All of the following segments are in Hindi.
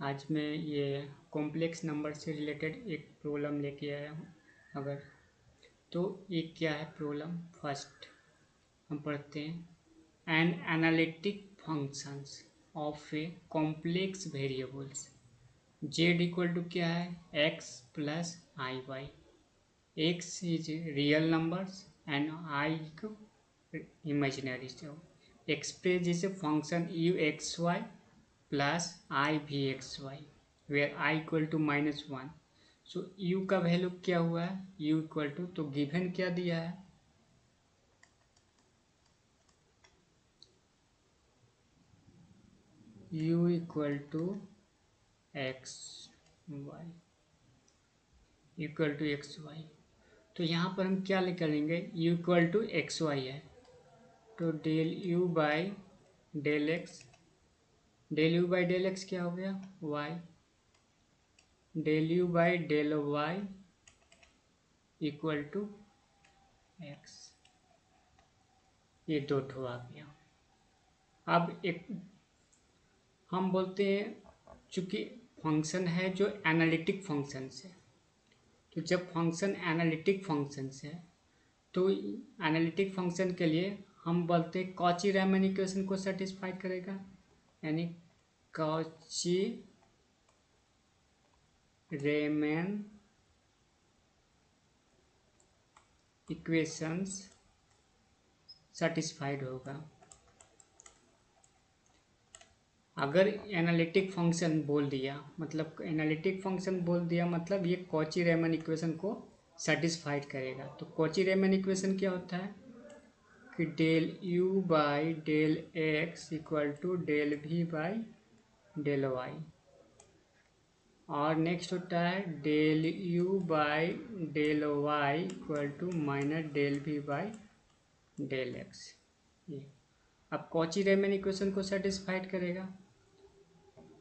आज मैं ये कॉम्प्लेक्स नंबर से रिलेटेड एक प्रॉब्लम लेके आया हूँ। अगर तो ये क्या है प्रॉब्लम, फर्स्ट हम पढ़ते हैं। An analytic functions of a complex variables z equal to क्या है, x plus i y. X is real numbers and i imaginary. So express is a function u x y plus I v x y where I equal to -1. So u का वैल्यू क्या हुआ है, u इक्वल टू, तो गिवन क्या दिया है, u equal to x y, equal to x y. तो यहाँ पर हम क्या करेंगे, u equal to x y है तो del u by del x, del u by del x क्या हो गया, y, del u by del y equal to x. ये दो ठो आ गया। अब एक हम बोलते हैं, चूंकि फंक्शन है जो एनालिटिक फंक्शन है, तो जब फंक्शन एनालिटिक फंक्शन है तो एनालिटिक फंक्शन के लिए हम बोलते हैं कॉची रीमैन इक्वेशन को सेटिस्फाई करेगा, यानी कॉची रीमैन इक्वेशंस सेटिस्फाइड होगा। अगर एनालिटिक फंक्शन बोल दिया मतलब एनालिटिक फंक्शन बोल दिया मतलब ये कॉची रीमैन इक्वेशन को सेटिस्फाइड करेगा। तो कॉची रीमैन इक्वेशन क्या होता है कि del u by del x equal to del v by del y, और नेक्स्ट होता है del u by del y equal to minus del v by del x. ये अब कॉची रीमैन इक्वेशन को सेटिस्फाइड करेगा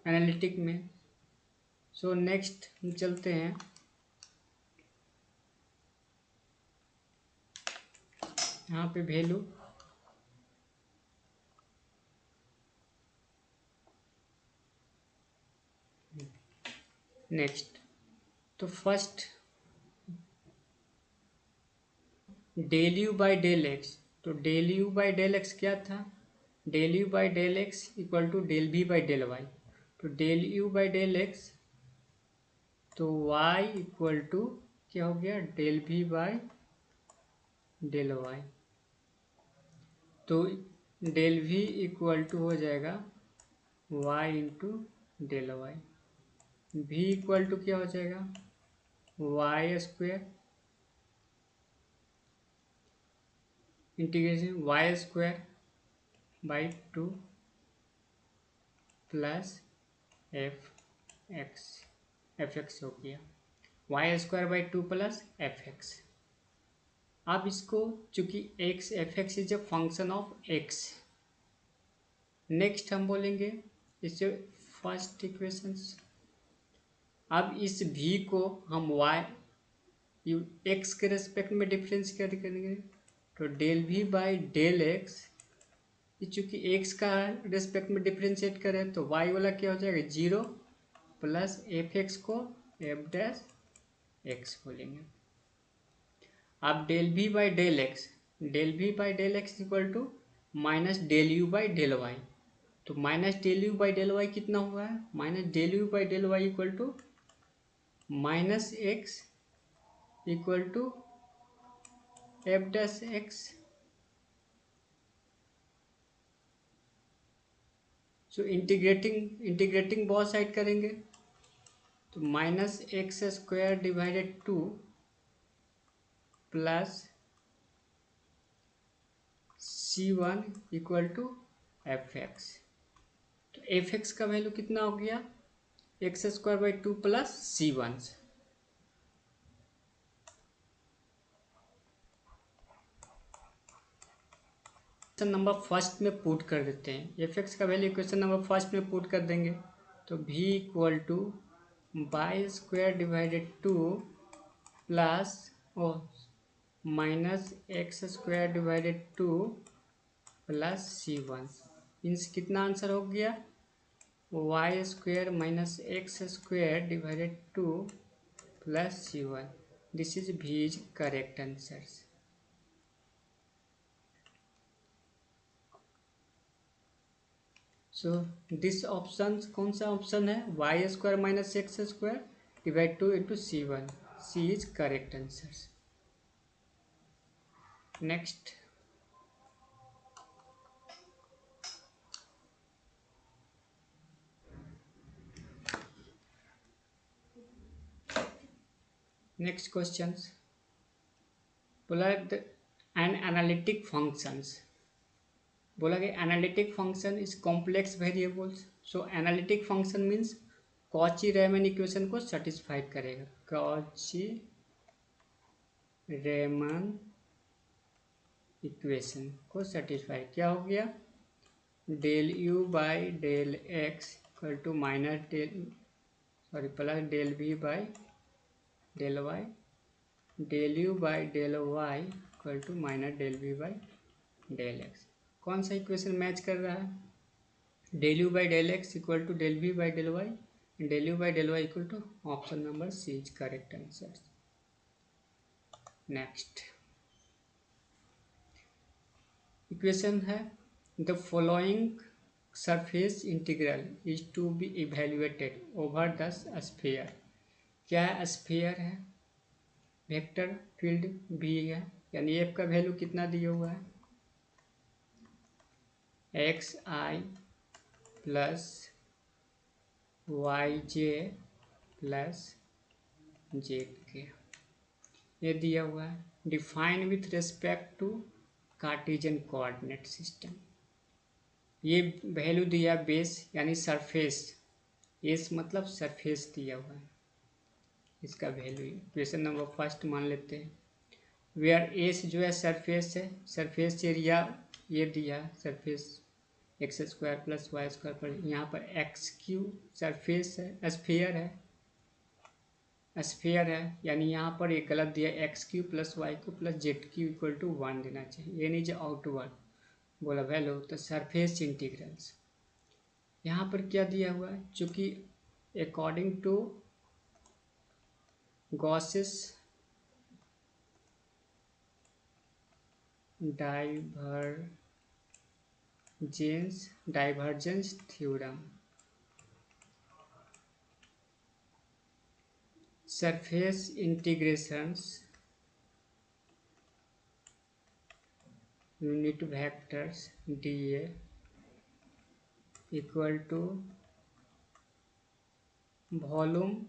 एनालिटिक में। सो नेक्स्ट हम चलते हैं, यहाँ पे वैल्यू नेक्स्ट, तो first del u by del x, तो del u by del x क्या था, del u by del x equal to del v by del y. तो del u by del x, तो वाई इक्वल टू क्या हो गया, del v by del y. तो डेल वी इक्वल टू हो जाएगा y into del y, v equal to क्या हो जाएगा y square integration y square by 2 plus f x हो गया, y square by 2 plus f x. अब इसको चूंकि x f x is a function of x, next हम बोलेंगे इससे फर्स्ट इक्वेशंस। अब इस v को हम y एक्स के रेस्पेक्ट में डिफ्रेंशिएट करेंगे, तो del v by del x, चूंकि एक्स का रेस्पेक्ट में डिफ्रेंशिएट करें तो y वाला क्या हो जाएगा 0 प्लस एफ एक्स को एफ डैश एक्स बोलेंगे। अब del v by del x, del v by del x equal to minus del u by del y, तो minus del u by del y कितना हुआ है, minus del u by del y equal to minus x equal to f dash x. So integrating both side करेंगे तो minus x square divided 2 plus c1 equal to f x. तो एफ एक्स का वैल्यू कितना हो गया, x square by 2 plus c1। Number first में पुट कर देते हैं, एफ एक्स का वैल्यू इक्वेशन नंबर फर्स्ट में पुट कर देंगे, तो v equal to by square divided 2 plus O minus x square divided 2 plus c1। इनसे कितना आंसर हो गया y square minus x square divided two plus c1. This is v is correct answer. So this option कौन सा ऑप्शन है? Y square minus x square divide two into c1. C is correct answer. Next next question बोला एन एनालिटिक फंक्शंस. बोला कि analytic function is complex variables. So analytic function means Cauchy Riemann equation को सेटिस्फाइड करेगा. कॉची रेमन इक्वेशन को सेटिस्फाई क्या हो गया? Del u by del x equal to minus plus del v by del y, del u by del y equal to minus del v by del x. कौन सा इक्वेशन मैच कर रहा है? Del u by del x equal to del v by del y, del u by del y equal to option number C is correct answer. Next equation है the following surface integral is to be evaluated over the sphere. क्या स्फीयर है? वेक्टर फील्ड भी है, यानी एफ का वैल्यू कितना दिया हुआ है? X i plus y j plus z k, ये दिया हुआ है. Define with respect to Cartesian coordinate system. ये वैल्यू दिया बेस यानी सरफेस, एस मतलब सरफेस दिया हुआ है, इसका वैल्यू. क्वेश्चन नंबर फर्स्ट मान लेते हैं. वेयर एस जो है सरफेस है, सरफेस एरिया ये दिया है surface x square plus y square पर, यहाँ पर एक्स क्यू सरफेस है, स्फीयर है, स्फीयर है, यानी यहाँ पर एक गलत दिया एक्स क्यू प्लस वाई को plus z cube equal to 1 देना चाहिए. ये नहीं जो आउटवर्ड बोला वैल्यू तो सरफेस इंटीग्रल्स. यहाँ पर क्या दिया हुआ है? चूँकि according to Gauss's divergence theorem, surface integrations unit vectors dA equal to volume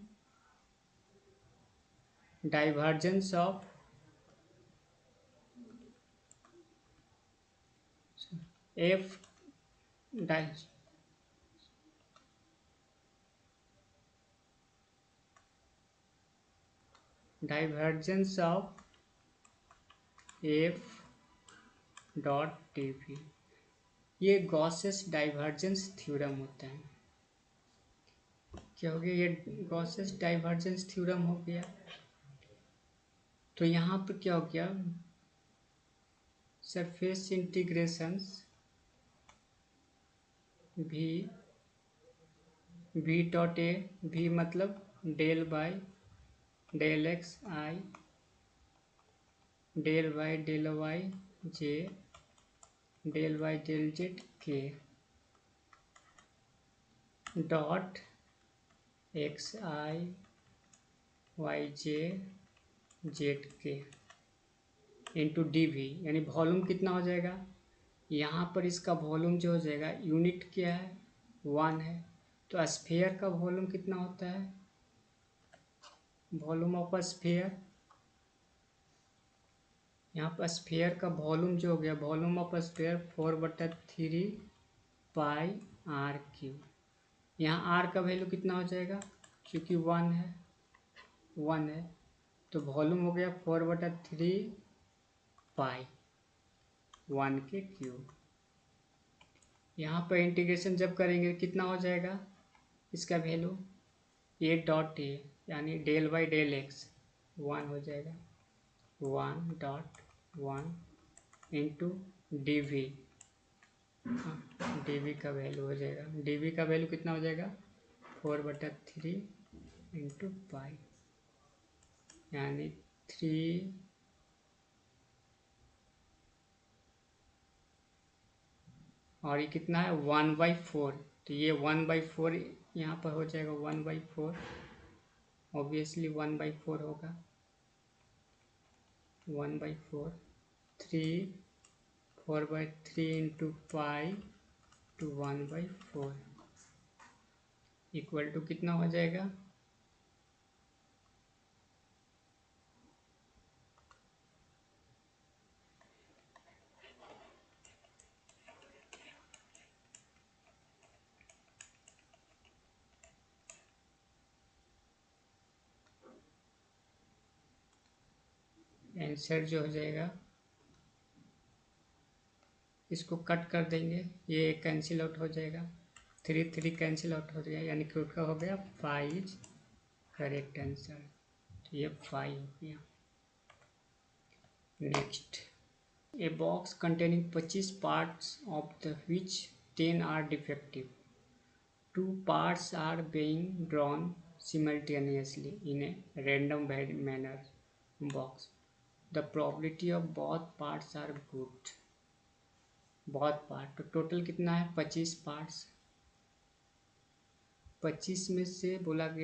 divergence of f divergence of f dot TV. ये गॉसेस डाइवर्जेंस थ्योरम होता है. क्या हो गया? ये गॉसेस डाइवर्जेंस थ्योरम हो गया. तो यहाँ पर क्या हो गया? Surface integrations v dot a, v मतलब del by del x i del by del y j del by del z k dot x i y j z k into d v, यानी वॉल्यूम कितना हो जाएगा? यहाँ पर इसका वॉल्यूम जो हो जाएगा, यूनिट क्या है? 1 है. तो स्फीयर का वॉल्यूम कितना होता है? वॉल्यूम ऑफ स्फीयर, यहाँ पर स्फीयर का वॉल्यूम जो हो गया, volume of sphere 4/3 pi r cube. यहाँ आर का वैल्यू कितना हो जाएगा? क्योंकि 1 है तो वॉल्यूम हो गया 4/3 पाई 1 के क्यूब. यहाँ पर इंटीग्रेशन जब करेंगे कितना हो जाएगा इसका वैल्यू? ए डॉट ए यानी डेल बाई डेल एक्स 1 हो जाएगा, 1.1 into d v d v का वैल्यू हो जाएगा, डी वी का वैल्यू कितना हो जाएगा 4/3 इंटू पाई, यानी 3 और ये कितना है 1/4, तो ये 1/4 यहाँ पर हो जाएगा 1/4, ऑब्वियसली 1/4 होगा 1/4, 4/3 into pi two 1/4 equal to कितना हो जाएगा, आंसर जो हो जाएगा, इसको कट कर देंगे, ये कैंसिल आउट हो जाएगा, 3 कैंसिल आउट हो जाएगा, यानी कि उसका हो गया 5 इज करेक्ट आंसर, तो ये 5 हो गया। Next, a box containing 25 parts of the which 10 are defective, 2 parts are being drawn simultaneously in a random manner box. The probability of both parts are good. बहुत पार्ट, तो टोटल कितना है 25 पार्ट्स, 25 में से बोला गया